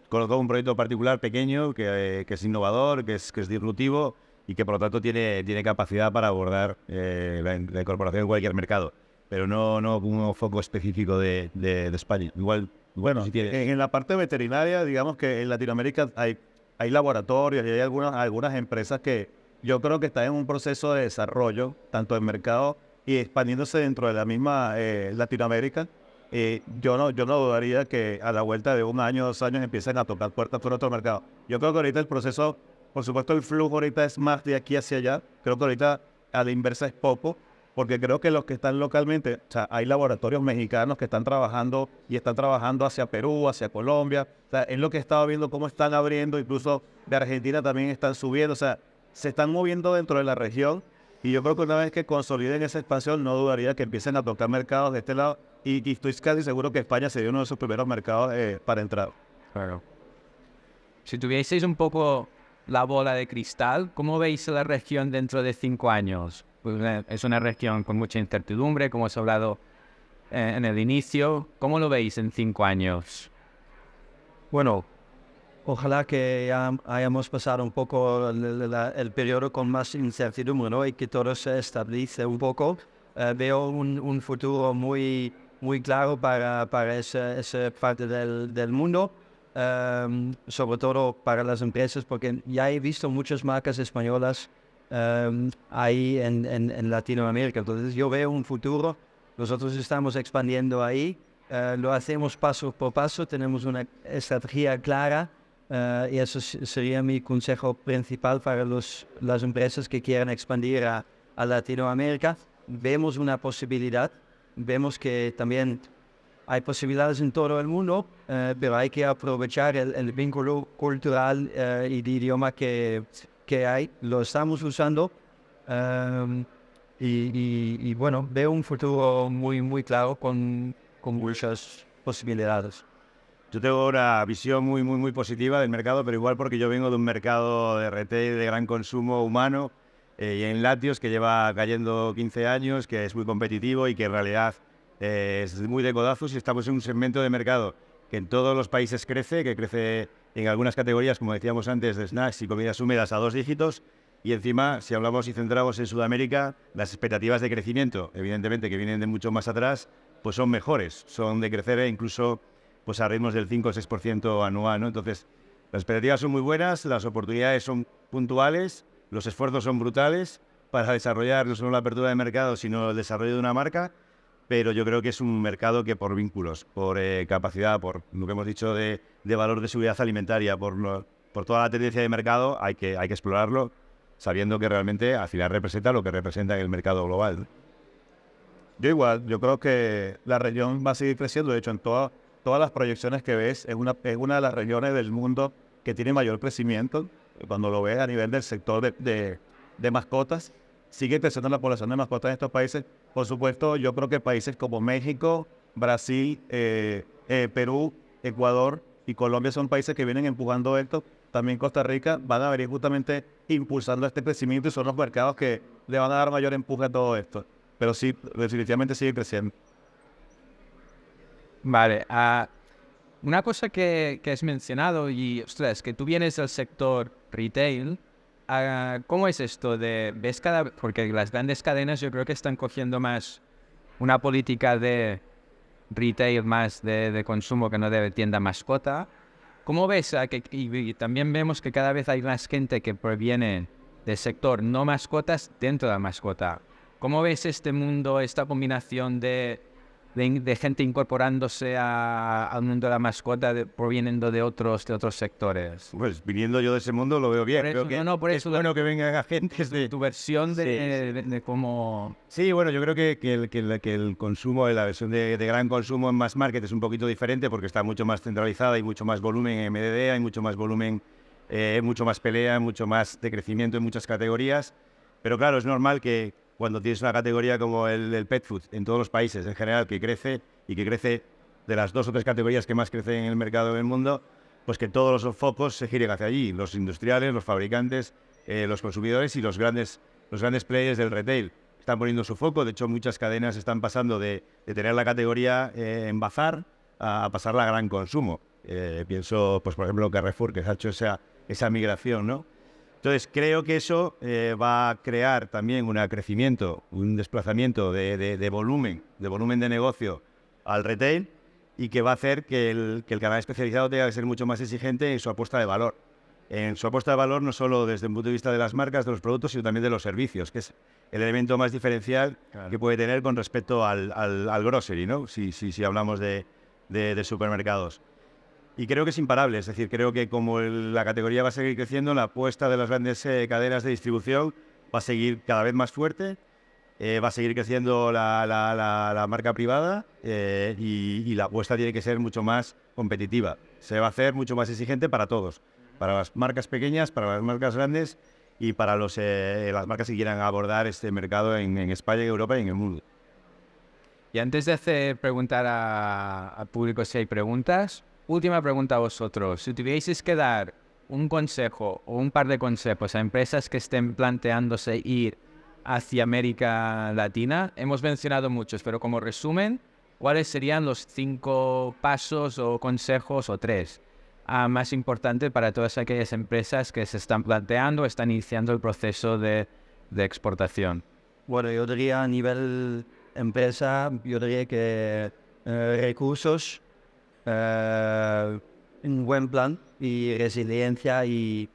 Conozco un proyecto particular pequeño que es innovador, que es disruptivo y que por lo tanto tiene capacidad para abordar la incorporación en cualquier mercado, pero no un foco específico de España. Igual, bueno, si tiene... en la parte veterinaria, digamos que en Latinoamérica hay laboratorios y hay algunas empresas que yo creo que están en un proceso de desarrollo, tanto en mercado y expandiéndose dentro de la misma Latinoamérica, yo no dudaría que a la vuelta de 1 año, 2 años empiecen a tocar puertas por otro mercado. Yo creo que ahorita el proceso, por supuesto el flujo ahorita es más de aquí hacia allá. Creo que ahorita a la inversa es poco, porque creo que los que están localmente, o sea, hay laboratorios mexicanos que están trabajando y están trabajando hacia Perú, hacia Colombia. O sea, es lo que he estado viendo cómo están abriendo, incluso de Argentina también están subiendo. O sea, se están moviendo dentro de la región. Y yo creo que una vez que consoliden esa expansión, no dudaría que empiecen a tocar mercados de este lado. Y estoy casi seguro que España sería uno de sus primeros mercados para entrar. Claro. Si tuvieseis un poco la bola de cristal, ¿cómo veis la región dentro de 5 años? Pues, es una región con mucha incertidumbre, como has hablado en el inicio. ¿Cómo lo veis en 5 años? Bueno, ojalá que ya hayamos pasado un poco el periodo con más incertidumbre, ¿no? Y que todo se estabilice un poco. Veo un futuro muy claro para esa parte del mundo, sobre todo para las empresas, porque ya he visto muchas marcas españolas ahí en Latinoamérica. Entonces yo veo un futuro, nosotros estamos expandiendo ahí, lo hacemos paso por paso, tenemos una estrategia clara. Y eso sería mi consejo principal para las empresas que quieran expandir a Latinoamérica. Vemos una posibilidad, vemos que también hay posibilidades en todo el mundo, pero hay que aprovechar el vínculo cultural y de idioma que hay. Lo estamos usando y bueno, veo un futuro muy claro con muchas posibilidades. Yo tengo una visión muy positiva del mercado, pero igual porque yo vengo de un mercado de retail de gran consumo humano y en lácteos que lleva cayendo 15 años, que es muy competitivo y que en realidad es muy de codazos, y estamos en un segmento de mercado que en todos los países crece, que crece en algunas categorías, como decíamos antes, de snacks y comidas húmedas a 2 dígitos, y encima, si hablamos y centramos en Sudamérica, las expectativas de crecimiento, evidentemente que vienen de mucho más atrás, pues son mejores, son de crecer incluso pues a ritmos del 5 o 6% anual, ¿no? Entonces, las expectativas son muy buenas, las oportunidades son puntuales, los esfuerzos son brutales para desarrollar no solo la apertura de mercado, sino el desarrollo de una marca, pero yo creo que es un mercado que por vínculos, por capacidad, por lo que hemos dicho de valor de seguridad alimentaria, por toda la tendencia de mercado, hay que explorarlo, sabiendo que realmente al final representa lo que representa en el mercado global, ¿no? Yo igual, yo creo que la región va a seguir creciendo. De hecho, en todas las proyecciones que ves, es una de las regiones del mundo que tiene mayor crecimiento. Cuando lo ves a nivel del sector de mascotas, sigue creciendo la población de mascotas en estos países. Por supuesto, yo creo que países como México, Brasil, Perú, Ecuador y Colombia son países que vienen empujando esto. También Costa Rica van a venir justamente impulsando este crecimiento y son los mercados que le van a dar mayor empuje a todo esto. Pero sí, definitivamente sigue creciendo. Vale, una cosa que has mencionado, y ostras, que tú vienes del sector retail, ¿cómo es esto de, porque las grandes cadenas yo creo que están cogiendo más una política de retail más de consumo que no de tienda mascota? ¿Cómo ves? Y también vemos que cada vez hay más gente que proviene del sector no mascotas dentro de la mascota. ¿Cómo ves este mundo, esta combinación de gente incorporándose al mundo de la mascota proveniendo de otros sectores? Pues viniendo yo de ese mundo lo veo bien. Por eso, creo que es bueno que vengan agentes de... Tu versión de cómo... Sí, bueno, yo creo que el consumo, la versión de gran consumo en mass market es un poquito diferente porque está mucho más centralizada, hay mucho más volumen en MDD, hay mucho más volumen, mucho más pelea, mucho más de crecimiento en muchas categorías. Pero claro, es normal que cuando tienes una categoría como el pet food en todos los países en general que crece y que crece de las 2 o 3 categorías que más crecen en el mercado del mundo, pues que todos los focos se giren hacia allí, los industriales, los fabricantes, los consumidores y los grandes players del retail. Están poniendo su foco, de hecho muchas cadenas están pasando de tener la categoría en bazar a pasarla a gran consumo. Pienso, pues por ejemplo, Carrefour, que ha hecho esa migración, ¿no? Entonces, creo que eso va a crear también un crecimiento, un desplazamiento de volumen de negocio al retail y que va a hacer que el canal especializado tenga que ser mucho más exigente en su apuesta de valor. en su apuesta de valor, no solo desde el punto de vista de las marcas, de los productos, sino también de los servicios, que es el elemento más diferencial que puede tener con respecto al grocery, ¿no? Si hablamos de supermercados. Y creo que es imparable, es decir, creo que como la categoría va a seguir creciendo, la apuesta de las grandes cadenas de distribución va a seguir cada vez más fuerte, va a seguir creciendo la marca privada y la apuesta tiene que ser mucho más competitiva. Se va a hacer mucho más exigente para todos, para las marcas pequeñas, para las marcas grandes y para las marcas que quieran abordar este mercado en España, en Europa y en el mundo. Y antes de preguntar al público si hay preguntas, última pregunta a vosotros. Si tuvierais que dar un consejo o un par de consejos a empresas que estén planteándose ir hacia América Latina, hemos mencionado muchos, pero como resumen, ¿cuáles serían los 5 pasos o consejos o 3 más importantes para todas aquellas empresas que se están planteando o están iniciando el proceso de exportación? Bueno, yo diría a nivel empresa, yo diría que recursos, un buen plan y resiliencia y,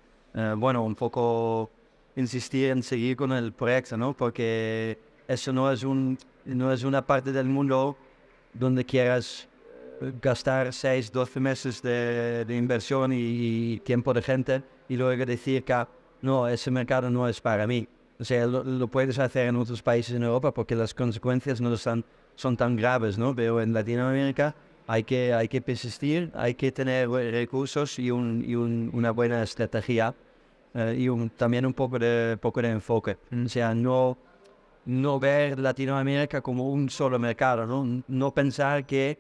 bueno, un poco insistir en seguir con el proyecto, ¿no? Porque eso no es una parte del mundo donde quieras gastar 6, 12 meses de inversión y tiempo de gente y luego decir que no, ese mercado no es para mí. O sea, lo puedes hacer en otros países en Europa porque las consecuencias no son tan graves, ¿no? Pero en Latinoamérica hay que persistir, hay que tener recursos y una buena estrategia y también un poco de enfoque. O sea, no ver Latinoamérica como un solo mercado, ¿no? No pensar que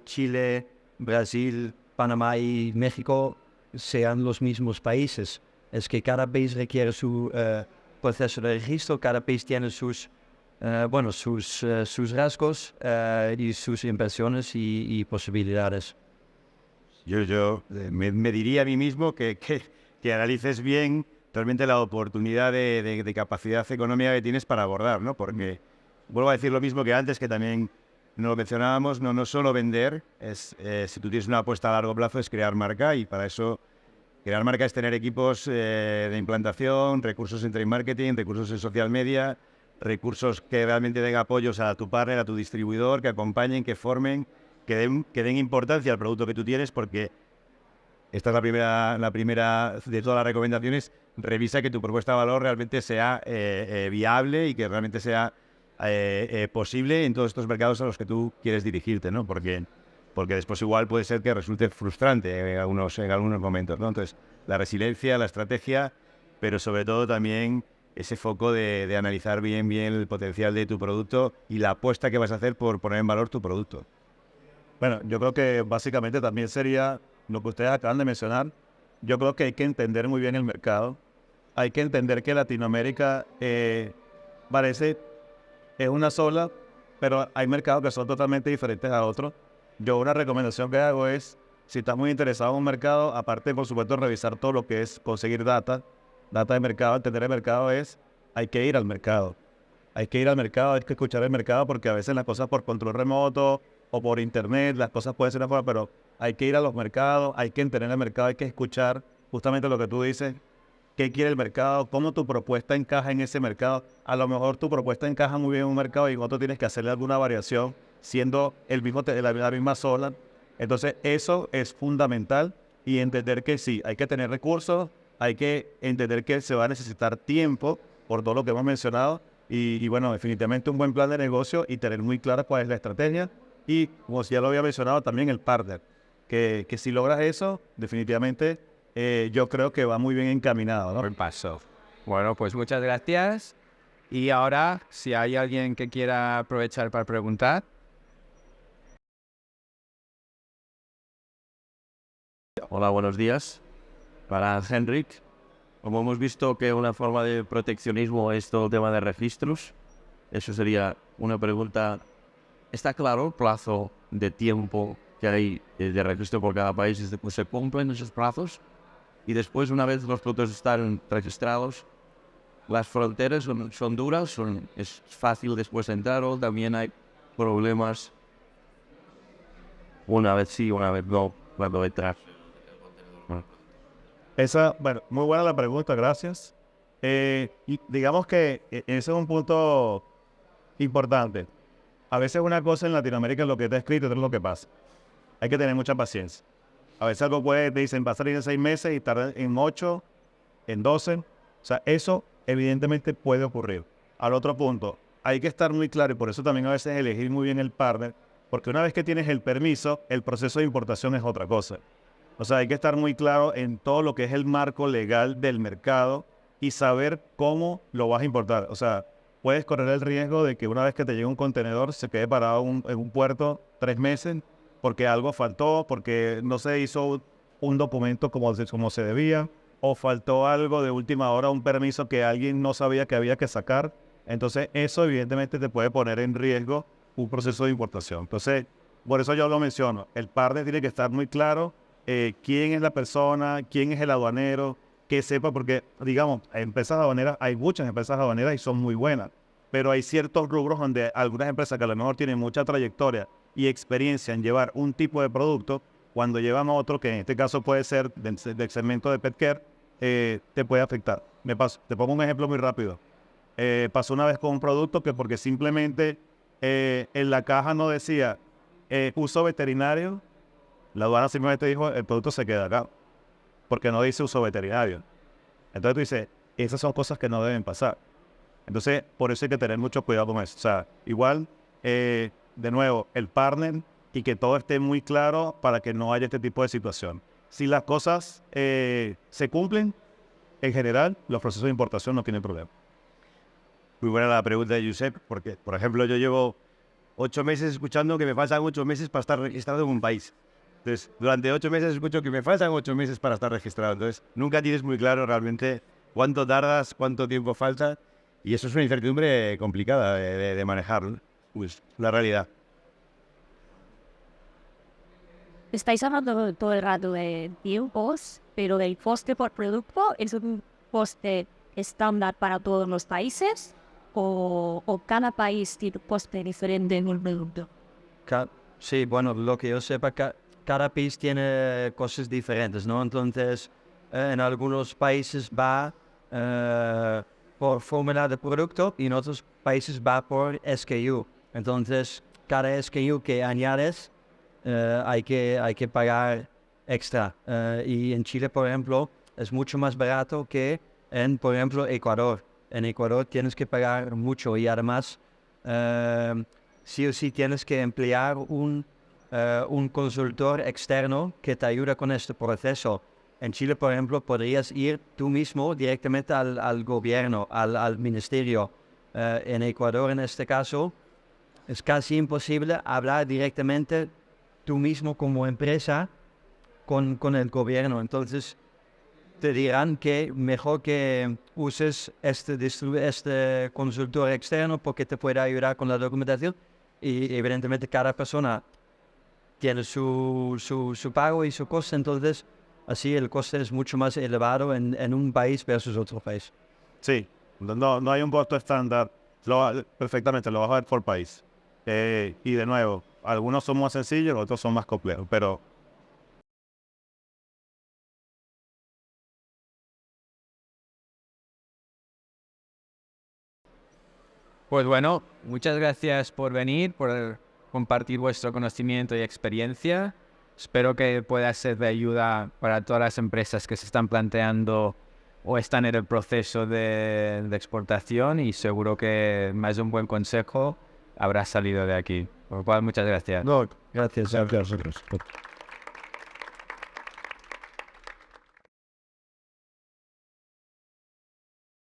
Chile, Brasil, Panamá y México sean los mismos países. Es que cada país requiere su proceso de registro, cada país tiene sus rasgos y sus inversiones y posibilidades. Yo me diría a mí mismo que analices bien realmente la oportunidad de capacidad económica que tienes para abordar, ¿no? Porque vuelvo a decir lo mismo que antes, que también no lo mencionábamos, no solo vender, si tú tienes una apuesta a largo plazo es crear marca, y para eso crear marca es tener equipos de implantación, recursos en trade marketing, recursos en social media, recursos que realmente den apoyos a tu partner, a tu distribuidor, que acompañen, que formen, que den importancia al producto que tú tienes, porque esta es la primera de todas las recomendaciones. Revisa que tu propuesta de valor realmente sea viable y que realmente sea posible en todos estos mercados a los que tú quieres dirigirte, ¿no? Porque después igual puede ser que resulte frustrante en algunos momentos, ¿no? Entonces, la resiliencia, la estrategia, pero sobre todo también ese foco de analizar bien el potencial de tu producto y la apuesta que vas a hacer por poner en valor tu producto. Bueno, yo creo que básicamente también sería lo que ustedes acaban de mencionar. Yo creo que hay que entender muy bien el mercado. Hay que entender que Latinoamérica parece es una sola, pero hay mercados que son totalmente diferentes a otros. Yo una recomendación que hago es, si estás muy interesado en un mercado, aparte por supuesto revisar todo lo que es conseguir data de mercado, entender el mercado hay que ir al mercado. Hay que ir al mercado, hay que escuchar el mercado, porque a veces las cosas por control remoto o por internet, las cosas pueden ser de forma, pero hay que ir a los mercados, hay que entender el mercado, hay que escuchar justamente lo que tú dices, qué quiere el mercado, cómo tu propuesta encaja en ese mercado. A lo mejor tu propuesta encaja muy bien en un mercado y en otro tienes que hacerle alguna variación, siendo la misma sola. Entonces eso es fundamental, y entender que sí, hay que tener recursos, hay que entender que se va a necesitar tiempo por todo lo que hemos mencionado, y bueno, definitivamente un buen plan de negocio y tener muy clara cuál es la estrategia, y como ya lo había mencionado también el partner, que si logras eso, definitivamente yo creo que va muy bien encaminado, ¿no? Buen paso. Bueno, pues muchas gracias. Y ahora, si hay alguien que quiera aprovechar para preguntar. Hola, buenos días. Para Henrik, como hemos visto que una forma de proteccionismo es todo el tema de registros, eso sería una pregunta. ¿Está claro el plazo de tiempo que hay de registro por cada país y después se cumplen esos plazos? Y después, una vez los productos están registrados, ¿las fronteras son duras? ¿Es fácil después entrar o también hay problemas una vez sí, una vez no, cuando entras? Bueno, muy buena la pregunta, gracias. Y digamos que ese es un punto importante. A veces una cosa en Latinoamérica es lo que está escrito, otra es lo que pasa. Hay que tener mucha paciencia. A veces algo te dicen, va a salir en 6 meses y tarda en 8, en 12. O sea, eso evidentemente puede ocurrir. Al otro punto, hay que estar muy claro y por eso también a veces elegir muy bien el partner, porque una vez que tienes el permiso, el proceso de importación es otra cosa. O sea, hay que estar muy claro en todo lo que es el marco legal del mercado y saber cómo lo vas a importar. O sea, puedes correr el riesgo de que una vez que te llegue un contenedor se quede parado en un puerto 3 meses porque algo faltó, porque no se hizo un documento como se debía, o faltó algo de última hora, un permiso que alguien no sabía que había que sacar. Entonces, eso evidentemente te puede poner en riesgo un proceso de importación. Entonces, por eso yo lo menciono. El partner tiene que estar muy claro quién es la persona, quién es el aduanero, que sepa, porque, digamos, empresas aduaneras, hay muchas empresas aduaneras y son muy buenas, pero hay ciertos rubros donde algunas empresas que a lo mejor tienen mucha trayectoria y experiencia en llevar un tipo de producto, cuando llevan a otro, que en este caso puede ser del segmento de pet care, te puede afectar. Te pongo un ejemplo muy rápido. Pasó una vez con un producto que porque simplemente en la caja no decía uso veterinario, la aduana simplemente dijo el producto se queda acá, porque no dice uso veterinario. Entonces tú dices, esas son cosas que no deben pasar. Entonces, por eso hay que tener mucho cuidado con eso. O sea, igual, de nuevo, el partner y que todo esté muy claro para que no haya este tipo de situación. Si las cosas se cumplen, en general, los procesos de importación no tienen problema. Muy buena la pregunta de Josep, porque, por ejemplo, yo llevo 8 meses escuchando que me faltan 8 meses para estar registrado en un país. Entonces, durante 8 meses escucho que me faltan 8 meses para estar registrado. Entonces, nunca tienes muy claro realmente cuánto tardas, cuánto tiempo falta. Y eso es una incertidumbre complicada de manejar, ¿no? Pues la realidad. Estáis hablando todo el rato de tiempos, pero el coste por producto es un coste estándar para todos los países o cada país tiene un coste diferente en un producto. Sí, bueno, lo que yo sepa, cada país tiene cosas diferentes, ¿no? Entonces, en algunos países va por fórmula de producto y en otros países va por SKU. Entonces, cada SKU que añades hay que pagar extra. Y en Chile, por ejemplo, es mucho más barato que en, por ejemplo, Ecuador. En Ecuador tienes que pagar mucho y además sí o sí tienes que emplear un consultor externo que te ayuda con este proceso. En Chile, por ejemplo, podrías ir tú mismo directamente al gobierno, al ministerio. En Ecuador, en este caso, es casi imposible hablar directamente tú mismo como empresa con el gobierno. Entonces, te dirán que mejor que uses este consultor externo porque te puede ayudar con la documentación y evidentemente cada persona tiene su pago y su coste, entonces así el coste es mucho más elevado en un país versus otro país. Sí, no hay un costo estándar, perfectamente lo vas a ver por país. Y de nuevo, algunos son más sencillos, otros son más complejos, pero Pues bueno, muchas gracias por venir, por compartir vuestro conocimiento y experiencia. Espero que pueda ser de ayuda para todas las empresas que se están planteando o están en el proceso de exportación y seguro que más de un buen consejo habrá salido de aquí. Por lo cual, muchas gracias. No, gracias. Gracias a vosotros.